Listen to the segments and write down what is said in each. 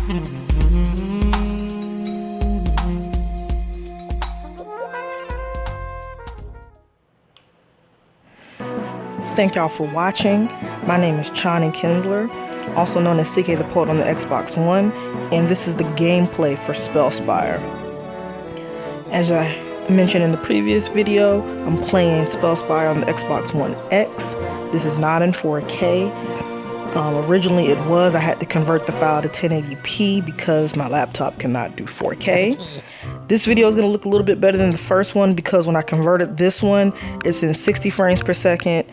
Thank y'all for watching. My name is Chani Kinsler, also known as CK the Poet on the Xbox One, and this is the gameplay for SpellSpire. As I mentioned in the previous video, I'm playing SpellSpire on the Xbox One X. This is not in 4K. Originally it was. I had to convert the file to 1080p because my laptop cannot do 4K. This video is going to look a little bit better than the first one because when I converted this one, it's in 60 frames per second.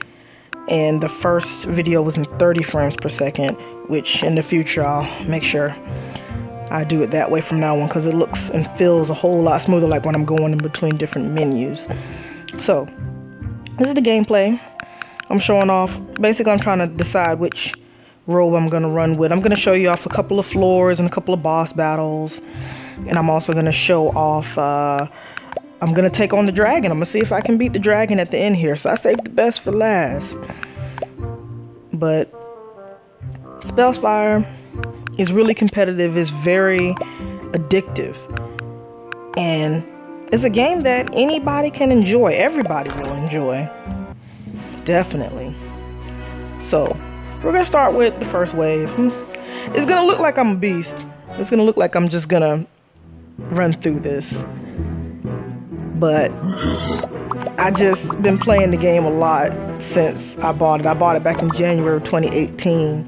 And the first video was in 30 frames per second, which in the future I'll make sure I do it that way from now on because it looks and feels a whole lot smoother, like when I'm going in between different menus. So this is the gameplay. I'm showing off. Basically, I'm trying to decide which robe I'm going to run with. I'm going to show you off a couple of floors and a couple of boss battles. And I'm also going to show off, I'm going to take on the dragon. I'm going to see if I can beat the dragon at the end here. So I saved the best for last. But SpellSpire is really competitive. It's very addictive. And it's a game that anybody can enjoy. Everybody will enjoy. Definitely. So we're going to start with the first wave. It's going to look like I'm a beast. It's going to look like I'm just going to run through this. But I just been playing the game a lot since I bought it. I bought it back in January of 2018.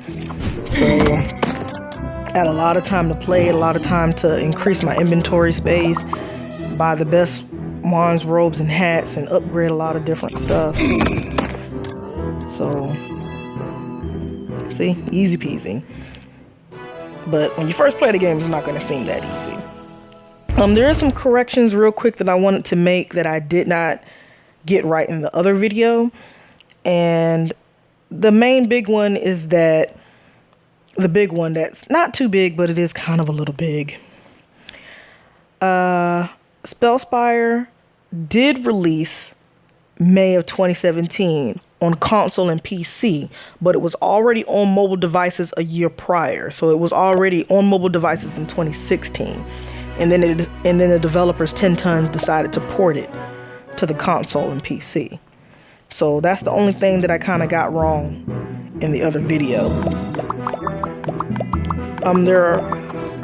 So I had a lot of time to play, a lot of time to increase my inventory space, buy the best wands, robes, and hats, and upgrade a lot of different stuff. So, see, easy peasy. But when you first play the game, it's not going to seem that easy. There are some corrections real quick that I wanted to make that I did not get right in the other video. And the main big one is that, the big one that's not too big, but it is kind of a little big. SpellSpire did release May of 2017 on console and PC, but it was already on mobile devices a year prior. So it was already on mobile devices in 2016. And then the developers 10 tons decided to port it to the console and PC. So that's the only thing that I kind of got wrong in the other video. There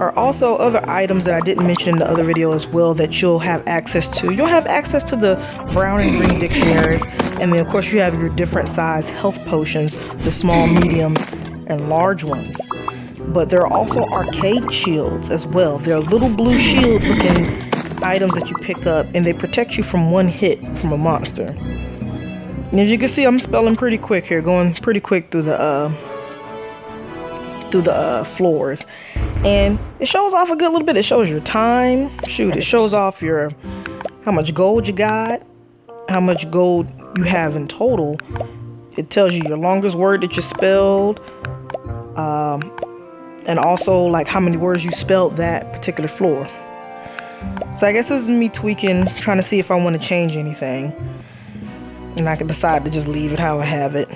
are also other items that I didn't mention in the other video as well that you'll have access to. You'll have access to the brown and green dictionaries, and then of course you have your different size health potions, the small, medium, and large ones. But there are also arcade shields as well. They're little blue shield looking items that you pick up, and they protect you from one hit from a monster. And as you can see, I'm spelling pretty quick here, going pretty quick through the floors. And it shows off a good little bit. It shows your time. Shoot, it shows off your how much gold you got, how much gold you have in total. It tells you your longest word that you spelled. And also like how many words you spelled that particular floor. So I guess this is me tweaking, trying to see if I want to change anything. And I can decide to just leave it how I have it.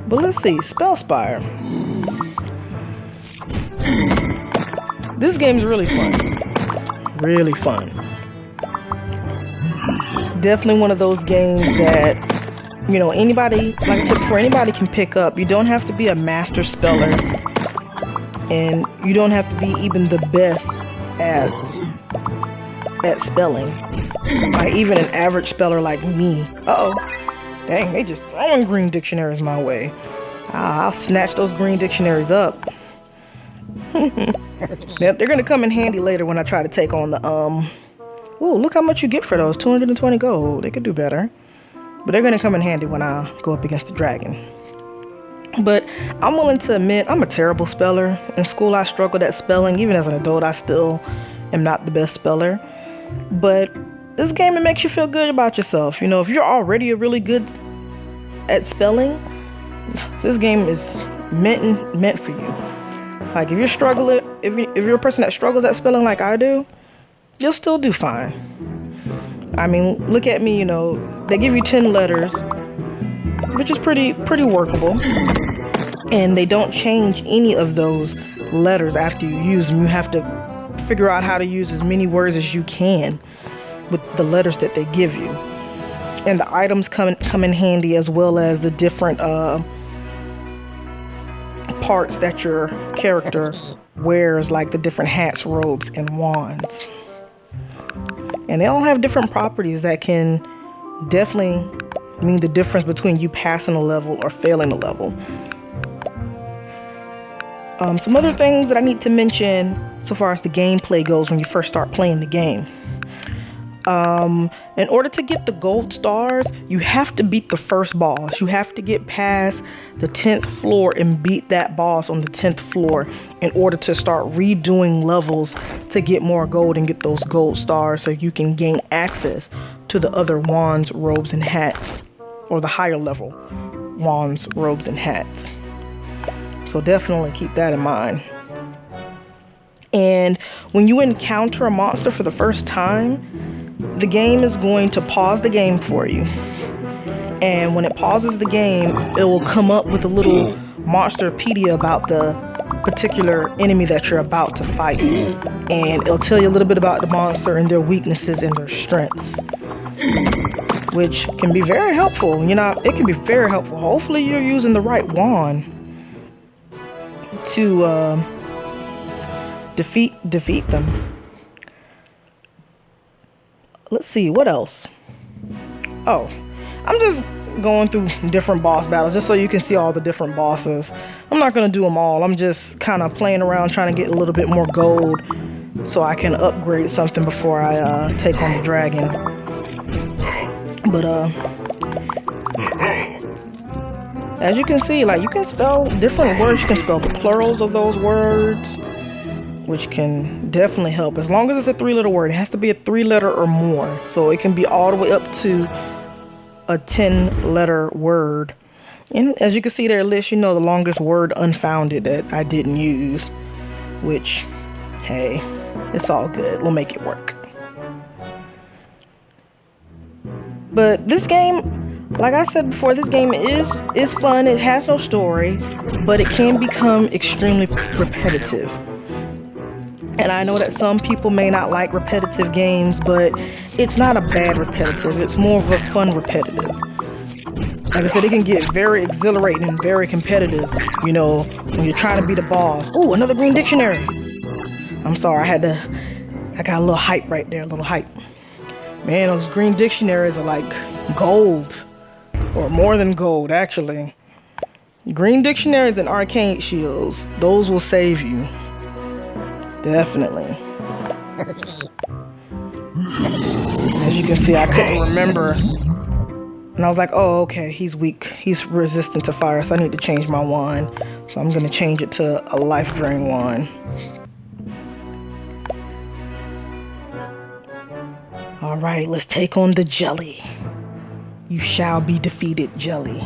But let's see, SpellSpire. This game is really fun. Really fun. Definitely one of those games that, you know, anybody, like I said before, anybody can pick up. You don't have to be a master speller, and you don't have to be even the best at spelling. Like even an average speller like me. Uh-oh. Dang, they just throwing green dictionaries my way. I'll snatch those green dictionaries up. Yep, they're gonna come in handy later when I try to take on the Ooh, look how much you get for those. 220 gold. They could do better. But they're going to come in handy when I go up against the dragon. But I'm willing to admit I'm a terrible speller. In school I struggled at spelling. Even as an adult I still am not the best speller. But this game, it makes you feel good about yourself. You know, if you're already really good at spelling, this game is meant for you. Like if you're struggling, if you're a person that struggles at spelling like I do, you'll still do fine. I mean, look at me, you know, they give you 10 letters, which is pretty workable. And they don't change any of those letters after you use them. You have to figure out how to use as many words as you can with the letters that they give you. And the items come in handy, as well as the different parts that your character wears, like the different hats, robes, and wands. And they all have different properties that can definitely mean the difference between you passing a level or failing a level. Some other things that I need to mention so far as the gameplay goes when you first start playing the game. In order to get the gold stars, you have to beat the first boss. You have to get past the 10th floor and beat that boss on the 10th floor in order to start redoing levels to get more gold and get those gold stars, so you can gain access to the other wands, robes, and hats, or the higher level wands, robes, and hats. So definitely keep that in mind. And when you encounter a monster for the first time, the game is going to pause the game for you. And when it pauses the game, it will come up with a little monsterpedia about the particular enemy that you're about to fight. And it'll tell you a little bit about the monster and their weaknesses and their strengths, which can be very helpful. You know, it can be very helpful. Hopefully you're using the right wand to defeat them. Let's see, what else? Oh, I'm just going through different boss battles just so you can see all the different bosses. I'm not going to do them all. I'm just kind of playing around trying to get a little bit more gold so I can upgrade something before I take on the dragon. But as you can see, like, you can spell different words. You can spell the plurals of those words, which can definitely help. As long as it's a 3-letter word, it has to be a 3-letter or more. So it can be all the way up to a 10-letter word. And as you can see there, it lists, you know, the longest word unfounded that I didn't use, which, hey, it's all good. We'll make it work. But this game, like I said before, this game is fun. It has no story, but it can become extremely repetitive. And I know that some people may not like repetitive games, but it's not a bad repetitive. It's more of a fun repetitive. Like I said, it can get very exhilarating and very competitive, you know, when you're trying to beat a boss. Ooh, another green dictionary. I'm sorry, I got a little hype right there, a little hype. Man, those green dictionaries are like gold, or more than gold, actually. Green dictionaries and arcane shields, those will save you. Definitely. As you can see, I couldn't remember. And I was like, oh, okay, he's weak. He's resistant to fire, so I need to change my wand. So I'm going to change it to a life drain wand. All right, let's take on the jelly. You shall be defeated, jelly.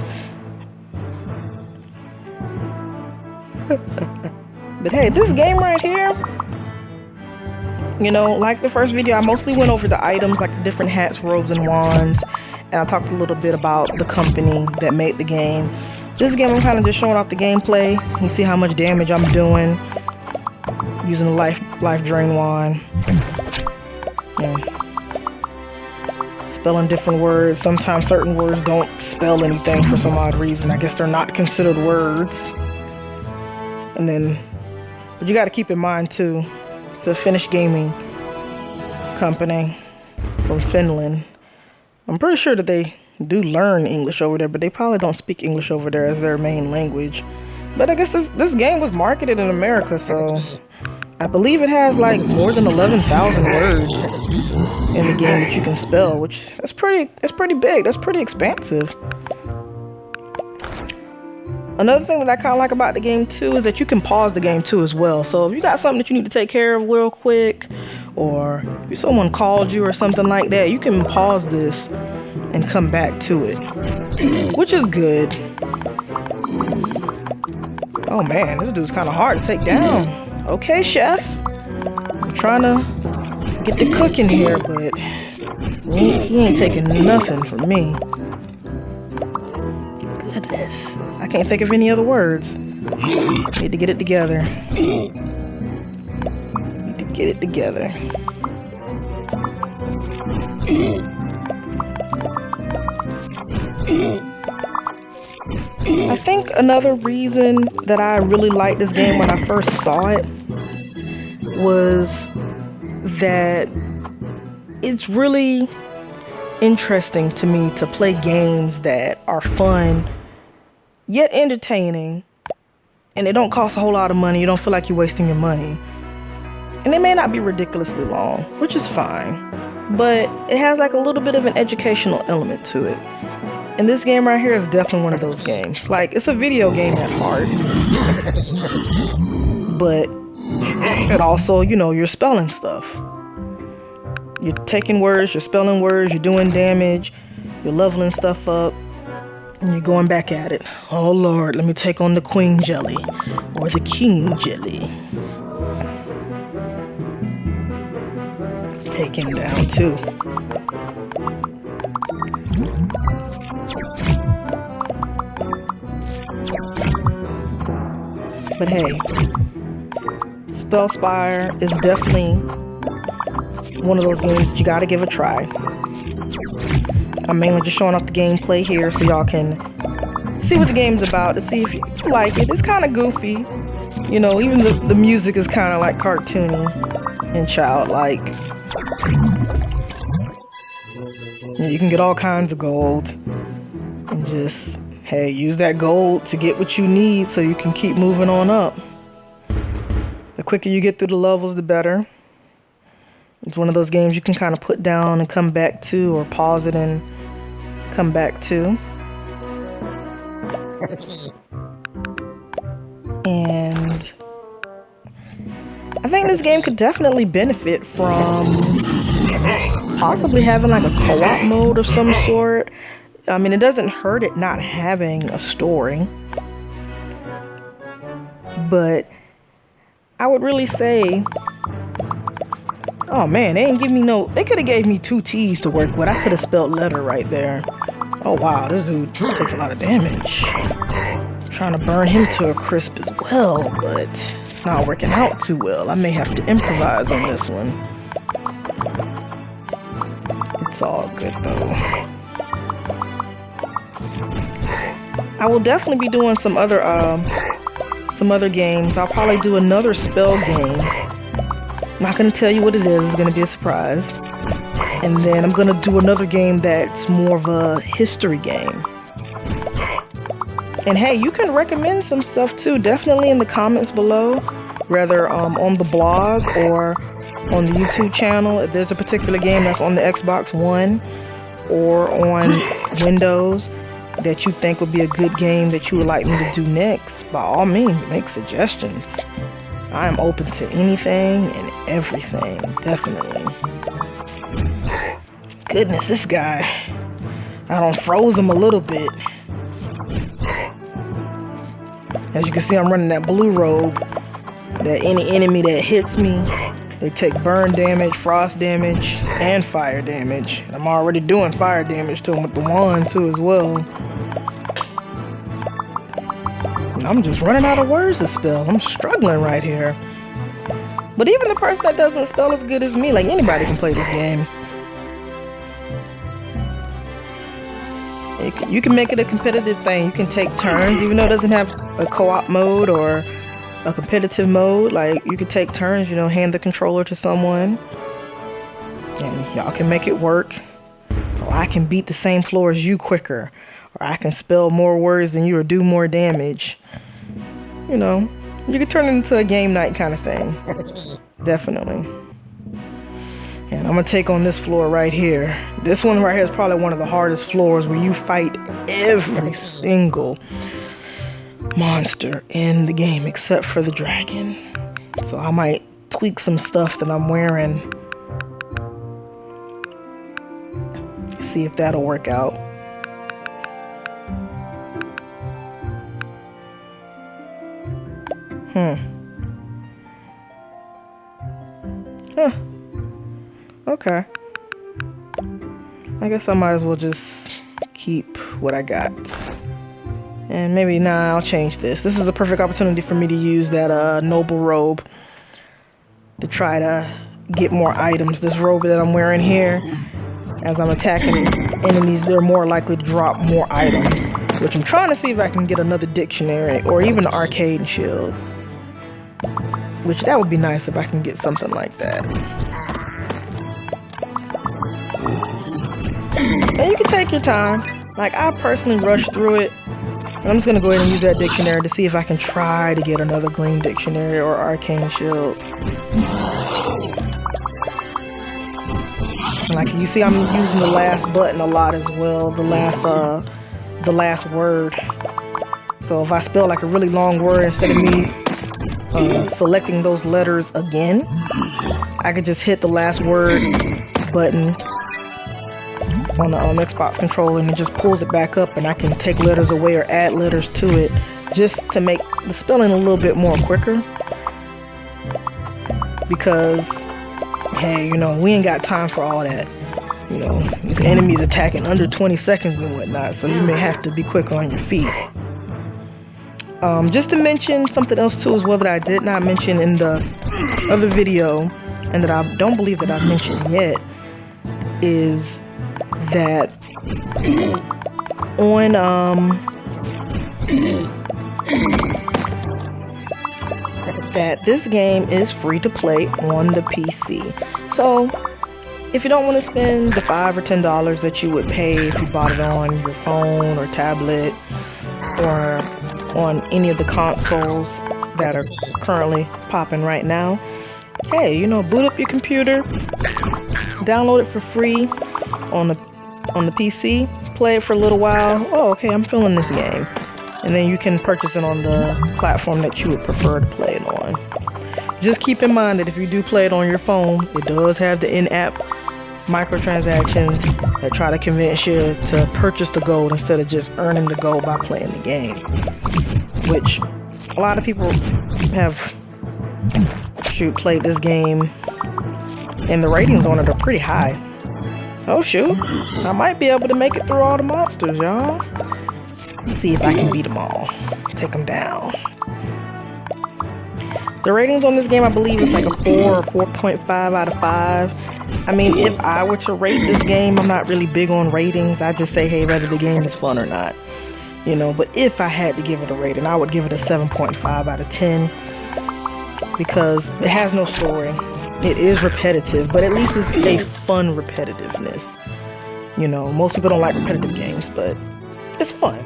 But hey, this game right here, you know, like the first video, I mostly went over the items, like the different hats, robes, and wands. And I talked a little bit about the company that made the game. This game, I'm kind of just showing off the gameplay. You see how much damage I'm doing using the life drain wand. Yeah. Spelling different words. Sometimes certain words don't spell anything for some odd reason. I guess they're not considered words. And then, but you got to keep in mind too, it's a Finnish gaming company from Finland. I'm pretty sure that they do learn English over there, but they probably don't speak English over there as their main language. But I guess this game was marketed in America, so I believe it has like more than 11,000 words in the game that you can spell, which that's pretty big. That's pretty expansive. Another thing that I kind of like about the game too is that you can pause the game too as well. So if you got something that you need to take care of real quick, or if someone called you or something like that, you can pause this and come back to it, which is good. Oh man, this dude's kind of hard to take down. Okay, chef. I'm trying to get the cooking here, but he ain't taking nothing from me. Goodness. I can't think of any other words. Need to get it together. Need to get it together. I think another reason that I really liked this game when I first saw it was that it's really interesting to me to play games that are fun yet entertaining, and they don't cost a whole lot of money. You don't feel like you're wasting your money, and they may not be ridiculously long, which is fine, but it has like a little bit of an educational element to it. And this game right here is definitely one of those games. Like, it's a video game at heart, but it also, you know, you're spelling stuff. You're taking words, you're spelling words, you're doing damage, you're leveling stuff up, and you're going back at it. Oh Lord, let me take on the queen jelly, or the king jelly. Take him down too. But hey, SpellSpire is definitely one of those games that you gotta give a try. I'm mainly just showing off the gameplay here so y'all can see what the game's about, to see if you like it. It's kind of goofy, you know, even the music is kind of like cartoony and childlike. And you can get all kinds of gold and just, hey, use that gold to get what you need so you can keep moving on up. The quicker you get through the levels, the better. It's one of those games you can kind of put down and come back to, or pause it and come back to. And I think this game could definitely benefit from possibly having like a co-op mode of some sort. I mean, it doesn't hurt it not having a story, but I would really say, oh man, they didn't give me they could have gave me 2 T's to work with. I could have spelled letter right there. Oh wow, this dude takes a lot of damage. I'm trying to burn him to a crisp as well, but it's not working out too well. I may have to improvise on this one. It's all good though. I will definitely be doing some other games. I'll probably do another spell game. I'm not going to tell you what it is. It's going to be a surprise. And then I'm going to do another game that's more of a history game. And hey, you can recommend some stuff too. Definitely in the comments below. Rather on the blog or on the YouTube channel. If there's a particular game that's on the Xbox One or on Windows that you think would be a good game that you would like me to do next, by all means, make suggestions. I am open to anything and everything, definitely. Goodness, this guy, I done froze him a little bit. As you can see, I'm running that blue robe. That any enemy that hits me, they take burn damage, frost damage, and fire damage. And I'm already doing fire damage to him with the wand too as well. And I'm just running out of words to spell. I'm struggling right here. But even the person that doesn't spell as good as me, like anybody can play this game. You can make it a competitive thing. You can take turns, even though it doesn't have a co-op mode or a competitive mode. Like, you can take turns, you know, hand the controller to someone and y'all can make it work. Or I can beat the same floor as you quicker, or I can spell more words than you or do more damage. You know, you can turn it into a game night kind of thing. Definitely. And I'm gonna take on this floor right here. This one right here is probably one of the hardest floors, where you fight every single monster in the game except for the dragon. So I might tweak some stuff that I'm wearing. See if that'll work out. Huh. Okay. I guess I might as well just keep what I got. And maybe now I'll change this. This is a perfect opportunity for me to use that noble robe to try to get more items. This robe that I'm wearing here, as I'm attacking enemies, they're more likely to drop more items, which I'm trying to see if I can get another dictionary or even an arcade shield, which that would be nice if I can get something like that. And you can take your time. Like, I personally rushed through it. And I'm just gonna go ahead and use that dictionary to see if I can try to get another green dictionary or arcane shield. Like you see, I'm using the last button a lot as well, the last word. So if I spell like a really long word, instead of me selecting those letters again, I could just hit the last word button on the Xbox controller, and it just pulls it back up, and I can take letters away or add letters to it just to make the spelling a little bit more quicker. Because, hey, you know, we ain't got time for all that. You know, the enemy's attacking under 20 seconds and whatnot, so you may have to be quick on your feet. Just to mention something else too as well that I did not mention in the other video, and that I don't believe that I've mentioned yet, is that on that this game is free to play on the PC. So if you don't want to spend the $5 or $10 that you would pay if you bought it on your phone or tablet or on any of the consoles that are currently popping right now, hey, you know, boot up your computer, download it for free on the PC, play it for a little while. Oh, okay, I'm feeling this game. And then you can purchase it on the platform that you would prefer to play it on. Just keep in mind that if you do play it on your phone, it does have the in-app microtransactions that try to convince you to purchase the gold instead of just earning the gold by playing the game. Which a lot of people have played this game, and the ratings on it are pretty high. Oh shoot, I might be able to make it through all the monsters, y'all. Let's see if I can beat them all. Take them down. The ratings on this game, I believe, is like a 4 or 4.5 out of 5. I mean, if I were to rate this game, I'm not really big on ratings. I just say, hey, whether the game is fun or not. You know, but if I had to give it a rating, I would give it a 7.5 out of 10. Because it has no story. It is repetitive, but at least it's a fun repetitiveness. You know, most people don't like repetitive games, but it's fun.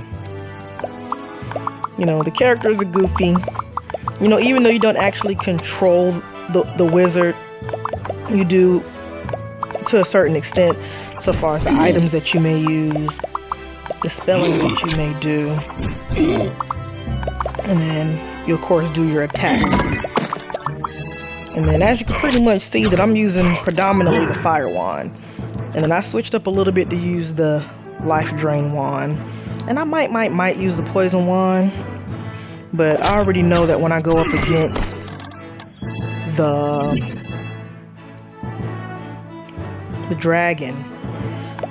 You know, the characters are goofy. You know, even though you don't actually control the wizard, you do to a certain extent, so far as the items that you may use, the spelling that you may do, and then you of course do your attacks. And then as you can pretty much see that I'm using predominantly the fire wand. And then I switched up a little bit to use the life drain wand. And I might use the poison wand. But I already know that when I go up against the dragon,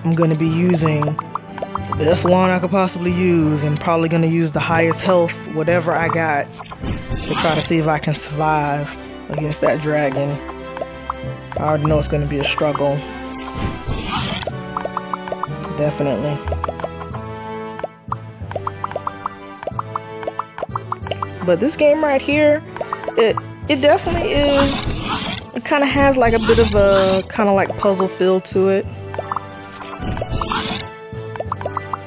I'm going to be using the best wand I could possibly use, and probably going to use the highest health, whatever I got, to try to see if I can survive against that dragon. I already know it's going to be a struggle. Definitely. But this game right here, it definitely is, it kind of has like a bit of a kind of like puzzle feel to it.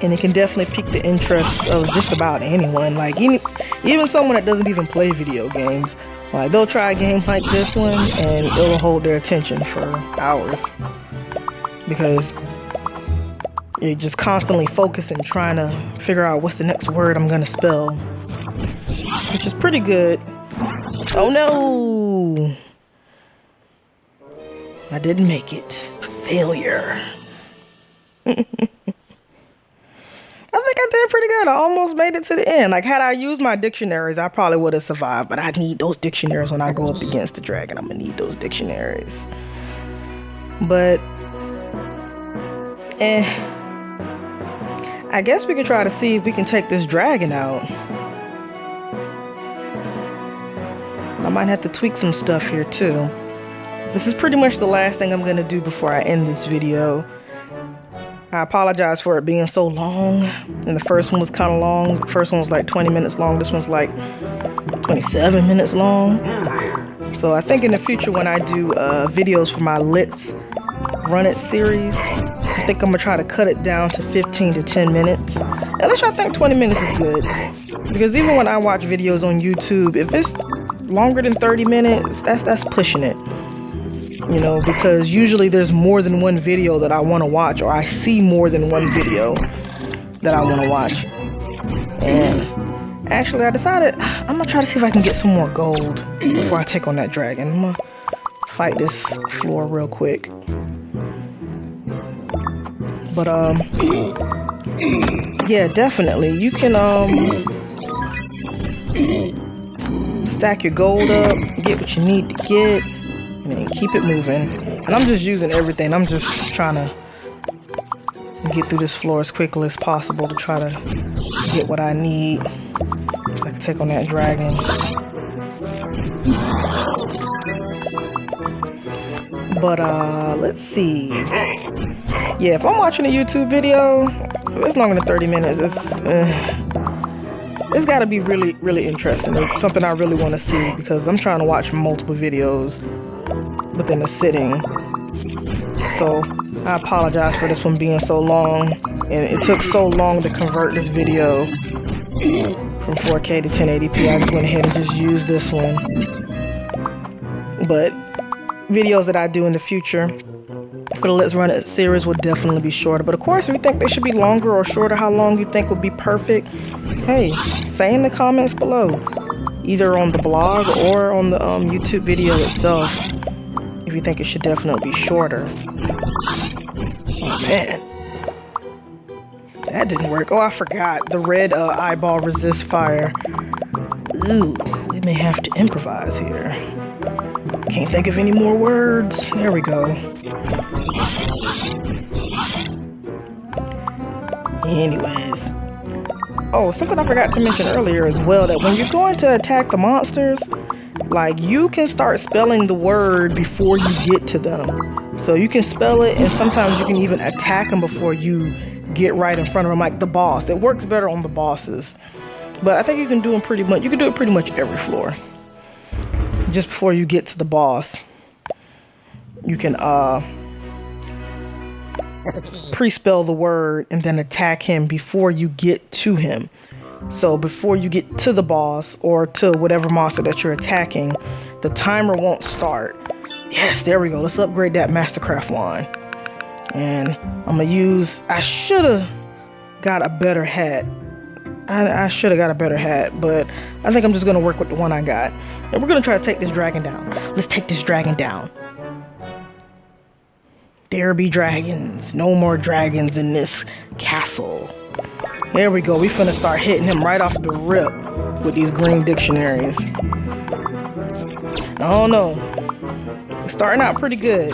And it can definitely pique the interest of just about anyone. Like even someone that doesn't even play video games. Like, they'll try a game like this one and it'll hold their attention for hours. Because you're just constantly focusing, trying to figure out what's the next word I'm gonna spell. Which is pretty good. Oh no! I didn't make it. Failure. I think I did pretty good. I almost made it to the end. Like, had I used my dictionaries, I probably would have survived. But I need those dictionaries when I go up against the dragon. I'm gonna need those dictionaries. But, I guess we could try to see if we can take this dragon out. I might have to tweak some stuff here too. This is pretty much the last thing I'm gonna do before I end this video. I apologize for it being so long, and the first one was kind of long. The first one was like 20 minutes long. This one's like 27 minutes long. So I think in the future when I do videos for my Let's Run It series, I think I'm gonna try to cut it down to 15 to 10 minutes. At least I think 20 minutes is good. Because even when I watch videos on YouTube, if it's longer than 30 minutes, that's pushing it. You know, because usually there's more than one video that I want to watch, or I see more than one video that I want to watch. And actually I decided I'm gonna try to see if I can get some more gold before I take on that dragon. I'm gonna fight this floor real quick. But yeah, definitely you can stack your gold up, get what you need to get, and keep it moving. And I'm just using everything. I'm just trying to get through this floor as quickly as possible to try to get what I need so I can take on that dragon. But let's see. Yeah, if I'm watching a YouTube video, if it's longer than 30 minutes, it's got to be really, really interesting. It's something I really want to see, because I'm trying to watch multiple videos within a sitting. So I apologize for this one being so long, and it took so long to convert this video from 4K to 1080p. I just went ahead and just used this one. But videos that I do in the future for the Let's Run It series will definitely be shorter. But of course, if you think they should be longer or shorter, how long you think would be perfect, hey, say in the comments below, either on the blog or on the YouTube video itself, if you think it should definitely be shorter. Oh man, that didn't work. Oh, I forgot, the red eyeball resists fire. Ooh, we may have to improvise here. Can't think of any more words. There we go. Anyways. Oh, something I forgot to mention earlier as well, that when you're going to attack the monsters, like, you can start spelling the word before you get to them. So you can spell it, and sometimes you can even attack them before you get right in front of them, like the boss. It works better on the bosses. But I think you can do them pretty much, you can do it pretty much every floor. Just before you get to the boss, you can pre-spell the word and then attack him before you get to him. So before you get to the boss or to whatever monster that you're attacking, the timer won't start. Yes, there we go. Let's upgrade that Mastercraft wand. And I'm gonna use, I should have got a better hat. I should have got a better hat, but I think I'm just gonna work with the one I got. And we're gonna try to take this dragon down. Let's take this dragon down. There be dragons. No more dragons in this castle. There we go. We finna start hitting him right off the rip with these green dictionaries. I don't know. We're starting out pretty good.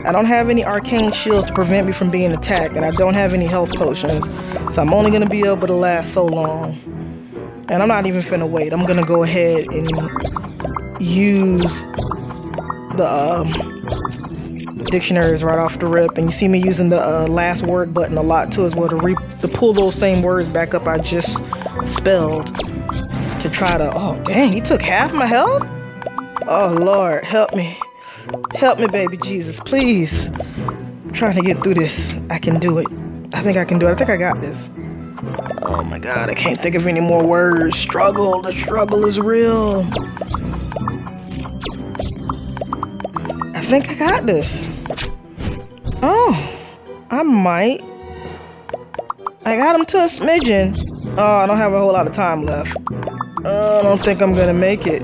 I don't have any arcane shields to prevent me from being attacked, and I don't have any health potions, so I'm only gonna be able to last so long. And I'm not even finna wait. I'm gonna go ahead and use the dictionaries right off the rip. And you see me using the last word button a lot too, as well, to pull those same words back up I just spelled, to try to, oh dang, he took half my health? Oh Lord, help me. Help me, baby Jesus, please. I'm trying to get through this. I can do it. I think I can do it. I think I got this. Oh my God, I can't think of any more words. Struggle, the struggle is real. I think I got this. Oh, I might. I got him to a smidgen. Oh, I don't have a whole lot of time left. I don't think I'm gonna make it.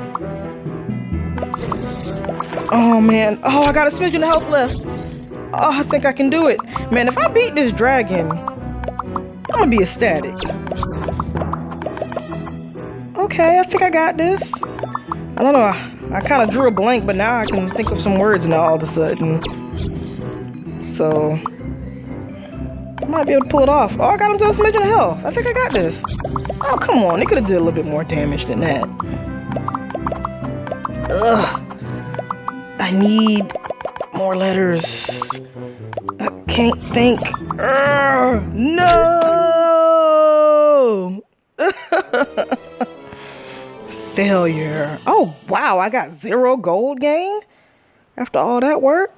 Oh man, oh, I got a smidgen of health left. Oh, I think I can do it. Man, if I beat this dragon, I'm gonna be ecstatic. Okay, I think I got this. I don't know, I kind of drew a blank, but now I can think of some words now all of a sudden. So, might be able to pull it off. Oh, I got him to a smidgen of health. I think I got this. Oh, come on. They could have did a little bit more damage than that. Ugh. I need more letters. I can't think. No! Failure. Oh, wow. I got 0 gold gain after all that work.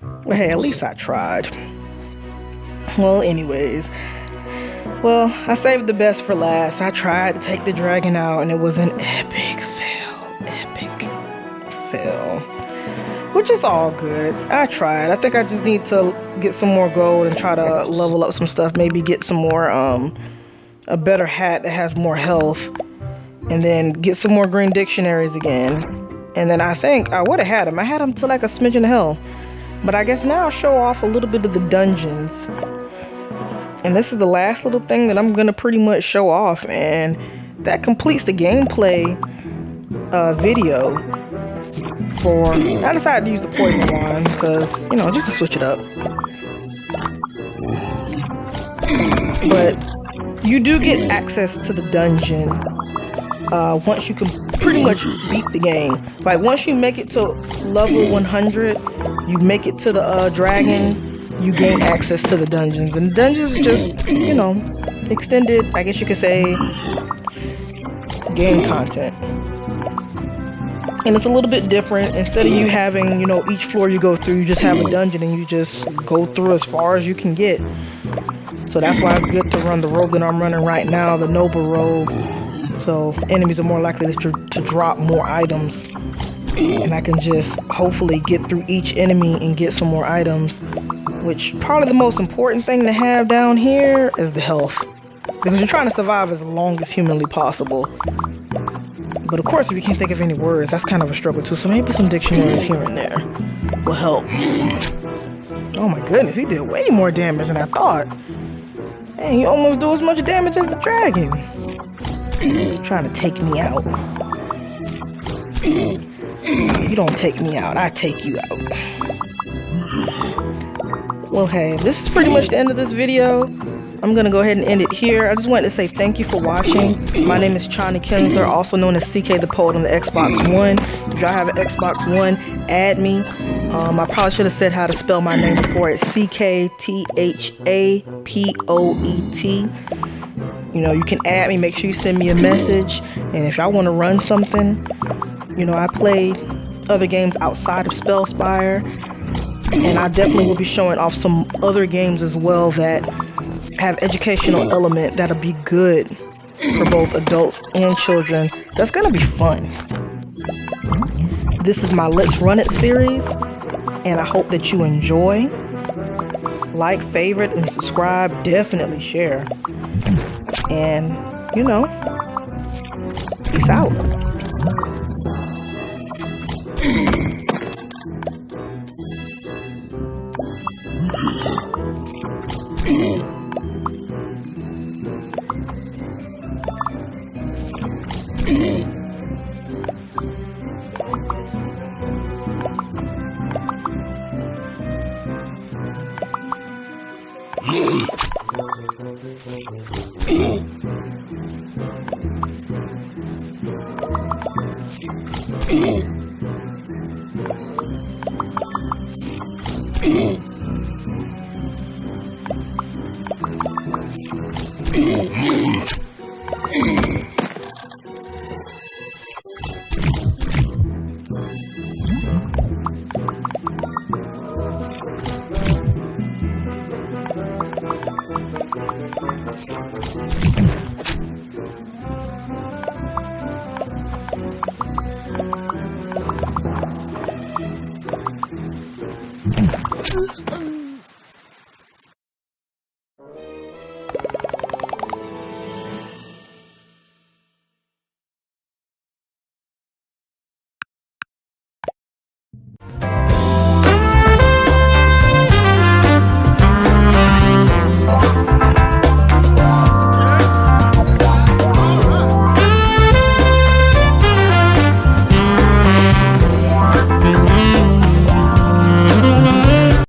Well, hey, at least I tried. Well, anyways. Well, I saved the best for last. I tried to take the dragon out, and it was an epic fail. Epic fail. Which is all good. I tried. I think I just need to get some more gold and try to level up some stuff. Maybe get some more, a better hat that has more health. And then get some more green dictionaries again. And then I think I would have had him. I had him to like a smidgen of hell. But I guess now I'll show off a little bit of the dungeons. And this is the last little thing that I'm going to pretty much show off. And that completes the gameplay video for... I decided to use the poison wand because, you know, just to switch it up. But you do get access to the dungeon once you can pretty much beat the game. Like once you make it to level 100, you make it to the dragon, you gain access to the dungeons. And the dungeons are just, you know, extended, I guess you could say, game content. And it's a little bit different. Instead of you having, you know, each floor you go through, you just have a dungeon and you just go through as far as you can get. So that's why it's good to run the rogue that I'm running right now, the noble rogue. So enemies are more likely to drop more items. And I can just hopefully get through each enemy and get some more items. Which probably the most important thing to have down here is the health. Because you're trying to survive as long as humanly possible. But of course, if you can't think of any words, that's kind of a struggle too. So maybe some dictionaries here and there will help. Oh my goodness, he did way more damage than I thought. Hey, you almost do as much damage as the dragon. Trying to take me out. You don't take me out, I take you out. Well, hey, this is pretty much the end of this video. I'm gonna go ahead and end it here. I just wanted to say thank you for watching. My name is Chani Kinsler, also known as CK the Poet on the Xbox One. If y'all have an Xbox One, add me. I probably should have said how to spell my name before. It's CKTHAPOET. You know, you can add me, make sure you send me a message. And if y'all want to run something, you know, I play other games outside of SpellSpire. And I definitely will be showing off some other games as well that have educational element that'll be good for both adults and children. That's gonna be fun. This is my Let's Run It series, and I hope that you enjoy. Like, favorite, and subscribe. Definitely share. And, you know, peace out.